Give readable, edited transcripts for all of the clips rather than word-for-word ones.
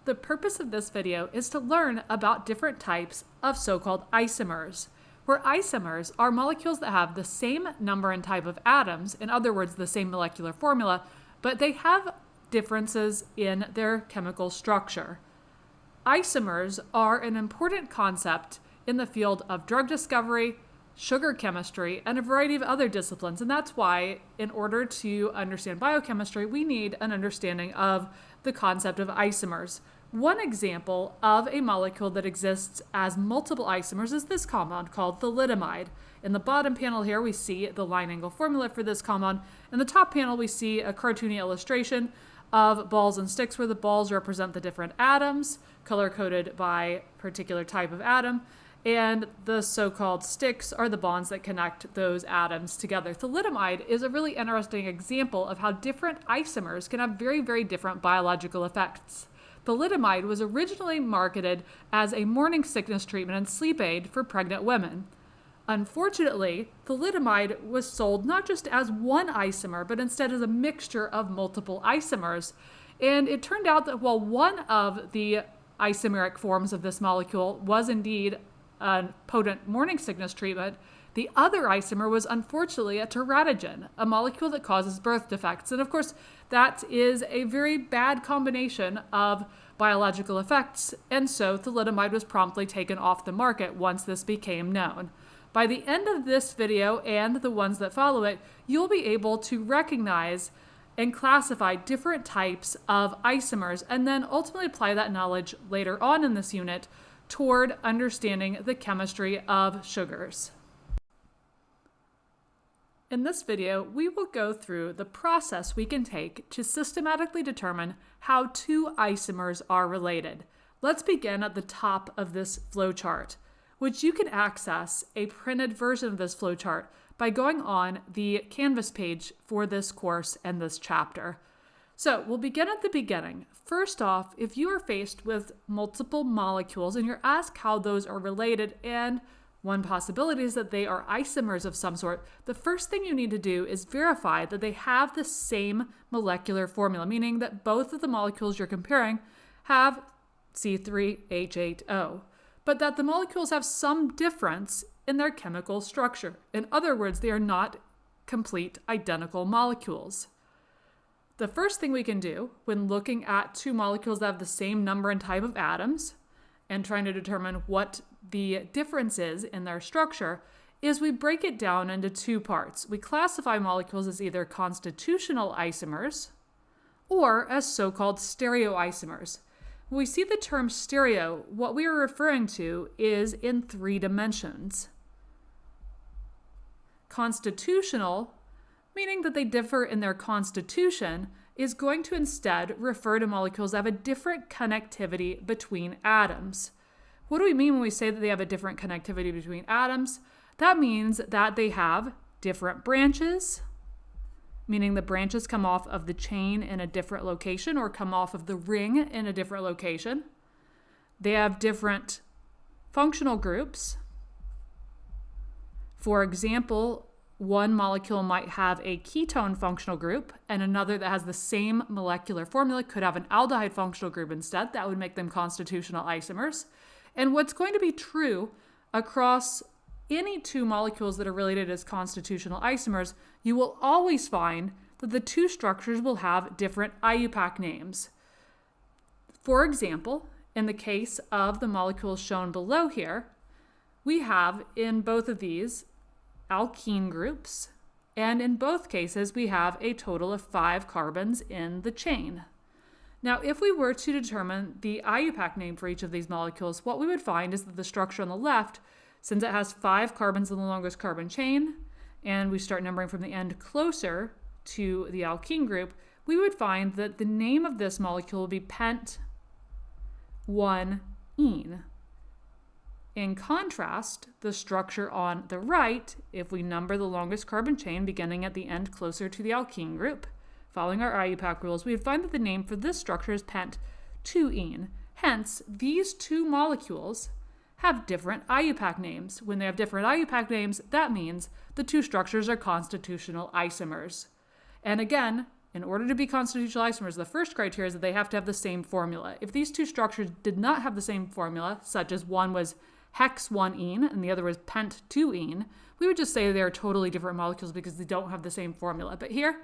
The purpose of this video is to learn about different types of so-called isomers, where isomers are molecules that have the same number and type of atoms, in other words, the same molecular formula, but they have differences in their chemical structure. Isomers are an important concept in the field of drug discovery, sugar chemistry, and a variety of other disciplines. And that's why, in order to understand biochemistry, we need an understanding of the concept of isomers. One example of a molecule that exists as multiple isomers is this compound called thalidomide. In the bottom panel here, we see the line angle formula for this compound. In the top panel, we see a cartoony illustration of balls and sticks where the balls represent the different atoms, color-coded by particular type of atom, and the so-called sticks are the bonds that connect those atoms together. Thalidomide is a really interesting example of how different isomers can have very, very different biological effects. Thalidomide was originally marketed as a morning sickness treatment and sleep aid for pregnant women. Unfortunately, thalidomide was sold not just as one isomer, but instead as a mixture of multiple isomers. And it turned out that while one of the isomeric forms of this molecule was indeed a potent morning sickness treatment, the other isomer was unfortunately a teratogen, a molecule that causes birth defects. And of course, that is a very bad combination of biological effects, and so thalidomide was promptly taken off the market once this became known. By the end of this video and the ones that follow it, you'll be able to recognize and classify different types of isomers and then ultimately apply that knowledge later on in this unit toward understanding the chemistry of sugars. In this video, we will go through the process we can take to systematically determine how two isomers are related. Let's begin at the top of this flowchart, which you can access a printed version of this flowchart by going on the Canvas page for this course and this chapter. So we'll begin at the beginning. First off, if you are faced with multiple molecules and you're asked how those are related, and one possibility is that they are isomers of some sort, the first thing you need to do is verify that they have the same molecular formula, meaning that both of the molecules you're comparing have C3H8O, but that the molecules have some difference in their chemical structure. In other words, they are not complete identical molecules. The first thing we can do when looking at two molecules that have the same number and type of atoms and trying to determine what the difference is in their structure is we break it down into two parts. We classify molecules as either constitutional isomers or as so-called stereoisomers. When we see the term stereo, what we are referring to is in three dimensions. Constitutional, meaning that they differ in their constitution, is going to instead refer to molecules that have a different connectivity between atoms. What do we mean when we say that they have a different connectivity between atoms? That means that they have different branches, meaning the branches come off of the chain in a different location or come off of the ring in a different location. They have different functional groups. For example, one molecule might have a ketone functional group and another that has the same molecular formula could have an aldehyde functional group instead. That would make them constitutional isomers. And what's going to be true across any two molecules that are related as constitutional isomers, you will always find that the two structures will have different IUPAC names. For example, in the case of the molecules shown below here, we have in both of these alkene groups, and in both cases we have a total of 5 carbons in the chain. Now, if we were to determine the IUPAC name for each of these molecules, what we would find is that the structure on the left, since it has 5 carbons in the longest carbon chain, and we start numbering from the end closer to the alkene group, we would find that the name of this molecule will be pent-1-ene. In contrast, the structure on the right, if we number the longest carbon chain beginning at the end closer to the alkene group, following our IUPAC rules, we would find that the name for this structure is pent-2-ene. Hence, these two molecules have different IUPAC names. When they have different IUPAC names, that means the two structures are constitutional isomers. And again, in order to be constitutional isomers, the first criteria is that they have to have the same formula. If these two structures did not have the same formula, such as one was hex-1-ene and the other was pent-2-ene, we would just say they are totally different molecules because they don't have the same formula. But here,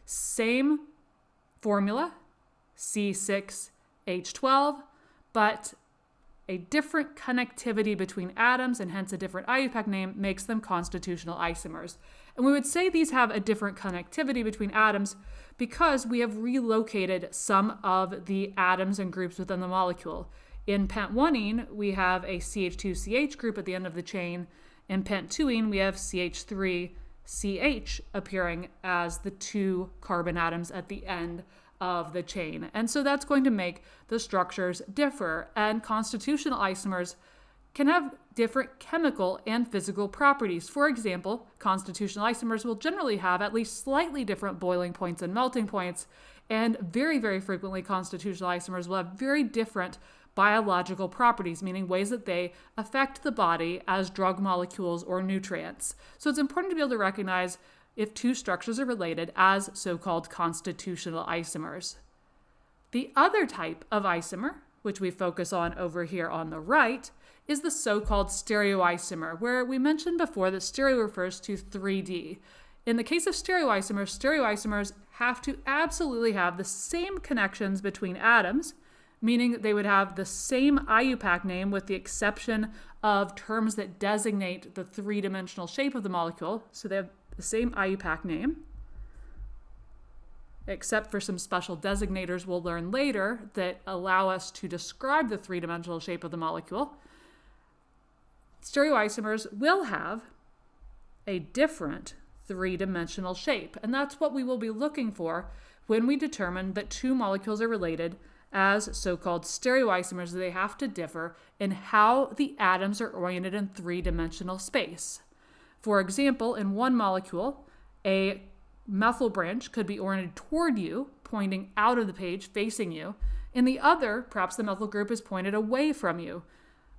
same formula, C6H12, but a different connectivity between atoms and hence a different IUPAC name makes them constitutional isomers. And we would say these have a different connectivity between atoms because we have relocated some of the atoms and groups within the molecule. In pent-1-ene, we have a CH2CH group at the end of the chain. In pent-2-ene, we have CH3CH appearing as the two carbon atoms at the end of the chain. And so that's going to make the structures differ. And constitutional isomers can have different chemical and physical properties. For example, constitutional isomers will generally have at least slightly different boiling points and melting points. And very, very frequently, constitutional isomers will have very different biological properties, meaning ways that they affect the body as drug molecules or nutrients. So it's important to be able to recognize if two structures are related as so-called constitutional isomers. The other type of isomer, which we focus on over here on the right, is the so-called stereoisomer, where we mentioned before that stereo refers to 3D. In the case of stereoisomers have to absolutely have the same connections between atoms, meaning they would have the same IUPAC name with the exception of terms that designate the three-dimensional shape of the molecule. So they have the same IUPAC name, except for some special designators we'll learn later that allow us to describe the three-dimensional shape of the molecule. Stereoisomers will have a different three-dimensional shape, and that's what we will be looking for when we determine that two molecules are related as so-called stereoisomers. They have to differ in how the atoms are oriented in three-dimensional space. For example, in one molecule, a methyl branch could be oriented toward you, pointing out of the page, facing you. In the other, perhaps the methyl group is pointed away from you,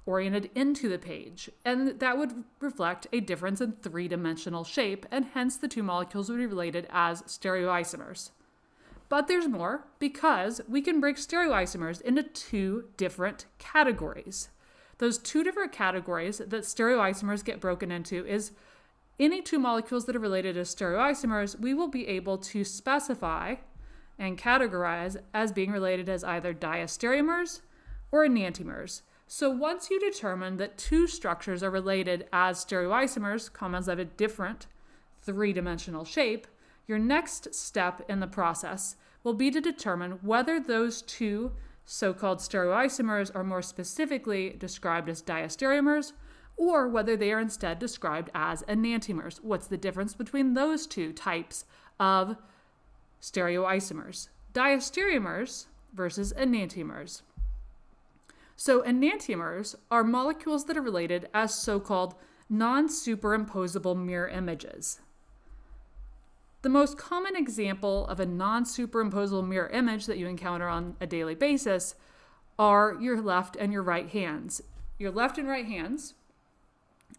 oriented into the page. And that would reflect a difference in three-dimensional shape, and hence the two molecules would be related as stereoisomers. But there's more, because we can break stereoisomers into two different categories. Those two different categories that stereoisomers get broken into is any two molecules that are related as stereoisomers, we will be able to specify and categorize as being related as either diastereomers or enantiomers. So once you determine that two structures are related as stereoisomers, compounds that have a different three-dimensional shape, your next step in the process will be to determine whether those two so-called stereoisomers are more specifically described as diastereomers or whether they are instead described as enantiomers. What's the difference between those two types of stereoisomers? Diastereomers versus enantiomers. So enantiomers are molecules that are related as so-called non-superimposable mirror images. The most common example of a non-superimposable mirror image that you encounter on a daily basis are your left and your right hands. Your left and right hands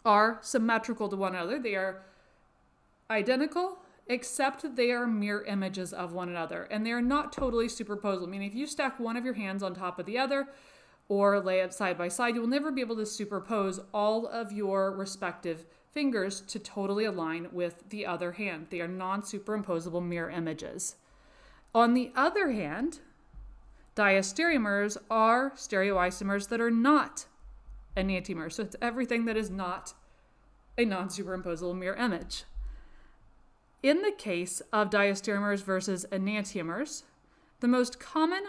are symmetrical to one another. They are identical, except that they are mirror images of one another. And they are not totally superposable, meaning if you stack one of your hands on top of the other or lay it side by side, you will never be able to superpose all of your respective fingers to totally align with the other hand. They are non-superimposable mirror images. On the other hand, diastereomers are stereoisomers that are not enantiomers. So it's everything that is not a non-superimposable mirror image. In the case of diastereomers versus enantiomers, the most common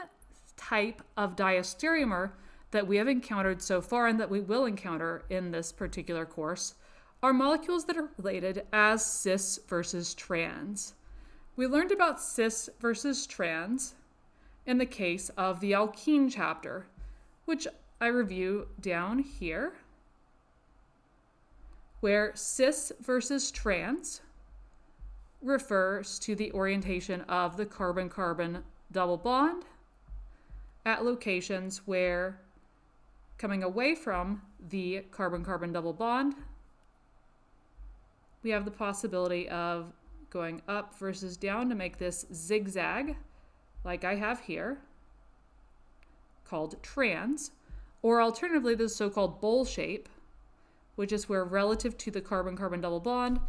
type of diastereomer that we have encountered so far and that we will encounter in this particular course are molecules that are related as cis versus trans. We learned about cis versus trans in the case of the alkene chapter, which I review down here, where cis versus trans refers to the orientation of the carbon-carbon double bond at locations where coming away from the carbon-carbon double bond, we have the possibility of going up versus down to make this zigzag, like I have here, called trans, or alternatively the so-called bowl shape, which is where relative to the carbon-carbon double bond,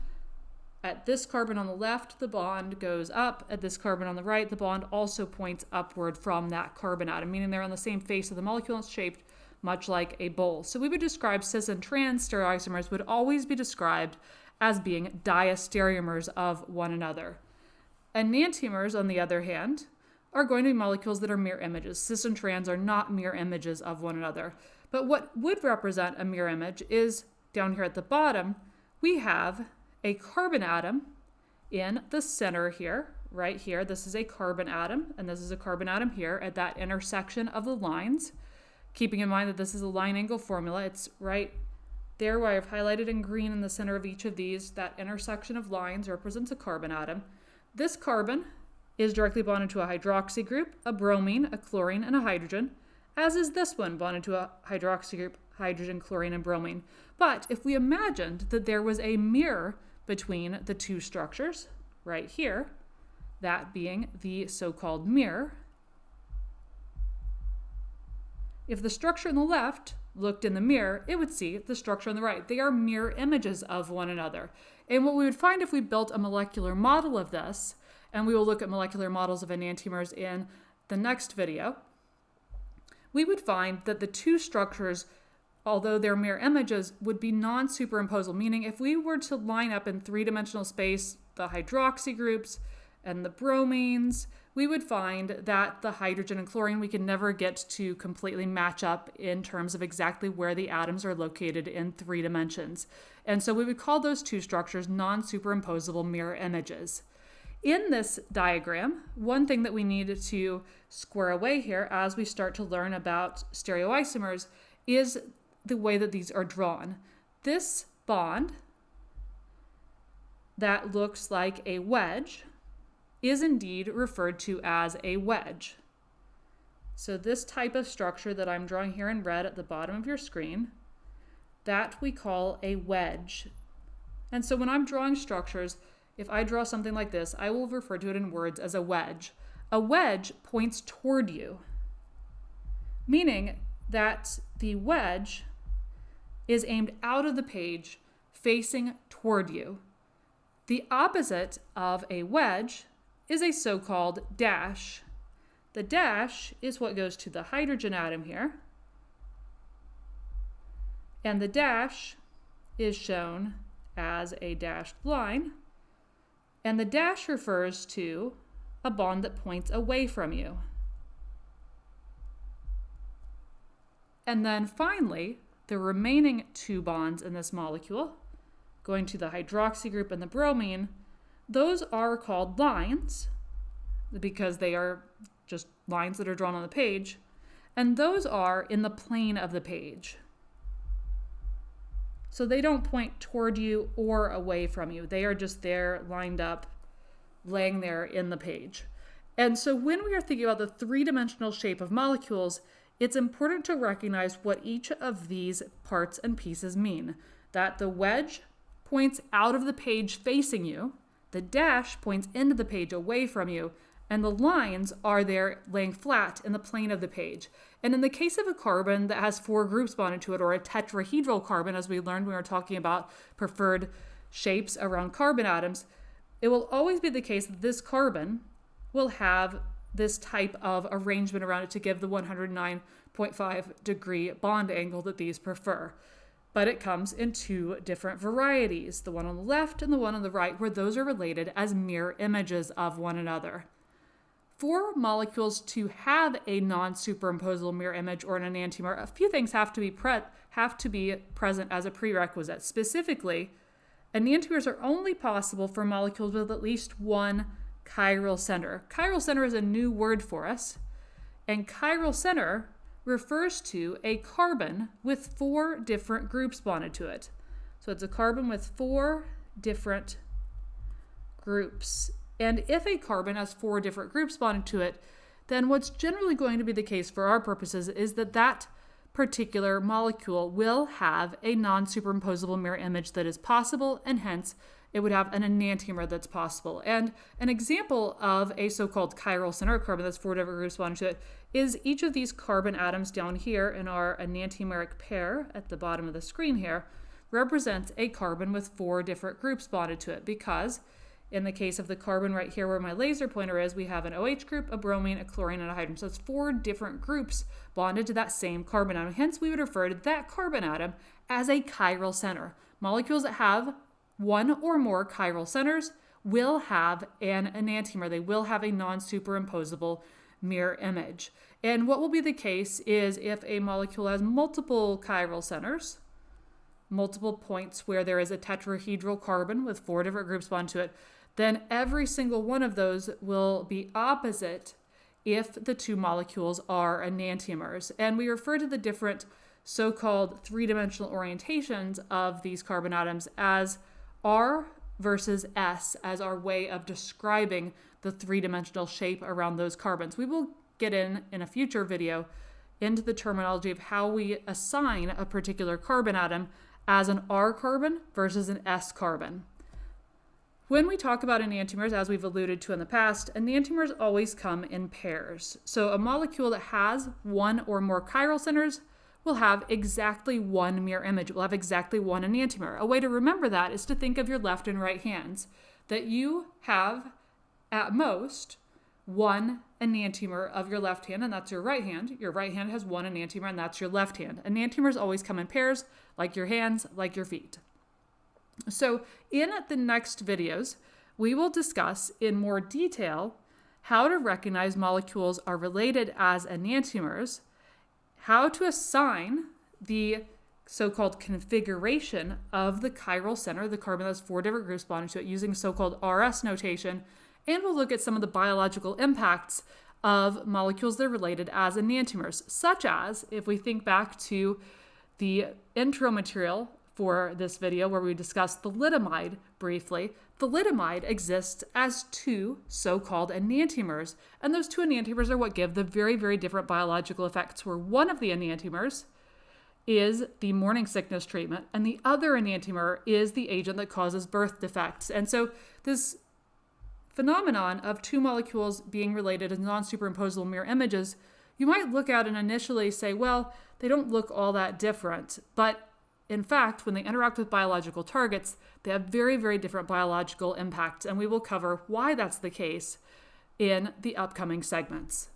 at this carbon on the left, the bond goes up. At this carbon on the right, the bond also points upward from that carbon atom, meaning they're on the same face of the molecule and it's shaped much like a bowl. So we would describe cis and trans stereoisomers would always be described as being diastereomers of one another. Enantiomers, on the other hand, are going to be molecules that are mirror images. Cis and trans are not mirror images of one another. But what would represent a mirror image is down here at the bottom, we have a carbon atom in the center here, right here. This is a carbon atom, and this is a carbon atom here at that intersection of the lines. Keeping in mind that this is a line angle formula, it's right there where I've highlighted in green in the center of each of these. That intersection of lines represents a carbon atom. This carbon is directly bonded to a hydroxy group, a bromine, a chlorine, and a hydrogen, as is this one bonded to a hydroxy group, hydrogen, chlorine, and bromine. But if we imagined that there was a mirror between the two structures, right here, that being the so-called mirror, if the structure on the left looked in the mirror, it would see the structure on the right. They are mirror images of one another. And what we would find if we built a molecular model of this, and we will look at molecular models of enantiomers in the next video, we would find that the two structures, although they're mirror images, would be non-superimposable, meaning if we were to line up in three-dimensional space the hydroxy groups and the bromines, we would find that the hydrogen and chlorine we can never get to completely match up in terms of exactly where the atoms are located in 3 dimensions. And so we would call those two structures non-superimposable mirror images. In this diagram, one thing that we need to square away here as we start to learn about stereoisomers is the way that these are drawn. This bond that looks like a wedge is indeed referred to as a wedge. So this type of structure that I'm drawing here in red at the bottom of your screen, that we call a wedge. And so when I'm drawing structures, if I draw something like this, I will refer to it in words as a wedge. A wedge points toward you, meaning that the wedge is aimed out of the page, facing toward you. The opposite of a wedge is a so-called dash. The dash is what goes to the hydrogen atom here, and the dash is shown as a dashed line, and the dash refers to a bond that points away from you. And then finally, the remaining 2 bonds in this molecule, going to the hydroxy group and the bromine, those are called lines because they are just lines that are drawn on the page, and those are in the plane of the page. So they don't point toward you or away from you. They are just there, lined up, laying there in the page. And so when we are thinking about the 3-dimensional shape of molecules, it's important to recognize what each of these parts and pieces mean. That the wedge points out of the page facing you, the dash points into the page away from you, and the lines are there laying flat in the plane of the page. And in the case of a carbon that has 4 groups bonded to it, or a tetrahedral carbon, as we learned when we were talking about preferred shapes around carbon atoms, it will always be the case that this carbon will have this type of arrangement around it to give the 109.5 degree bond angle that these prefer. But it comes in 2 different varieties, the one on the left and the one on the right, where those are related as mirror images of one another. For molecules to have a non-superimposable mirror image or an enantiomer, a few things have to be present as a prerequisite. Specifically, enantiomers are only possible for molecules with at least 1 chiral center. Chiral center is a new word for us, and chiral center refers to a carbon with 4 different groups bonded to it. So it's a carbon with 4 different groups. And if a carbon has 4 different groups bonded to it, then what's generally going to be the case for our purposes is that that particular molecule will have a non-superimposable mirror image that is possible and hence it would have an enantiomer that's possible. And an example of a so-called chiral center carbon that's 4 different groups bonded to it is each of these carbon atoms down here in our enantiomeric pair at the bottom of the screen here represents a carbon with 4 different groups bonded to it, because in the case of the carbon right here where my laser pointer is, we have an OH group, a bromine, a chlorine, and a hydrogen. So it's 4 different groups bonded to that same carbon atom. Hence, we would refer to that carbon atom as a chiral center. Molecules that have 1 or more chiral centers will have an enantiomer. They will have a non-superimposable mirror image. And what will be the case is if a molecule has multiple chiral centers, multiple points where there is a tetrahedral carbon with 4 different groups bonded to it, then every single one of those will be opposite if the 2 molecules are enantiomers. And we refer to the different so-called 3-dimensional orientations of these carbon atoms as R versus S as our way of describing the 3-dimensional shape around those carbons. We will get in a future video into the terminology of how we assign a particular carbon atom as an R carbon versus an S carbon. When we talk about enantiomers, as we've alluded to in the past, enantiomers always come in pairs. So a molecule that has 1 or more chiral centers will have exactly 1 mirror image. It will have exactly 1 enantiomer. A way to remember that is to think of your left and right hands, that you have at most 1 enantiomer of your left hand, and that's your right hand. Your right hand has 1 enantiomer, and that's your left hand. Enantiomers always come in pairs, like your hands, like your feet. So in the next videos, we will discuss in more detail how to recognize molecules are related as enantiomers, how to assign the so-called configuration of the chiral center, the carbon that's 4 different groups bonded to it, using so-called RS notation, and we'll look at some of the biological impacts of molecules that are related as enantiomers, such as, if we think back to the intro material for this video where we discussed thalidomide briefly, thalidomide exists as 2 so-called enantiomers, and those 2 enantiomers are what give the very, very different biological effects, where one of the enantiomers is the morning sickness treatment, and the other enantiomer is the agent that causes birth defects. And so this phenomenon of 2 molecules being related as non-superimposable mirror images, you might look at and initially say, well, they don't look all that different. But in fact, when they interact with biological targets, they have very, very different biological impacts, and we will cover why that's the case in the upcoming segments.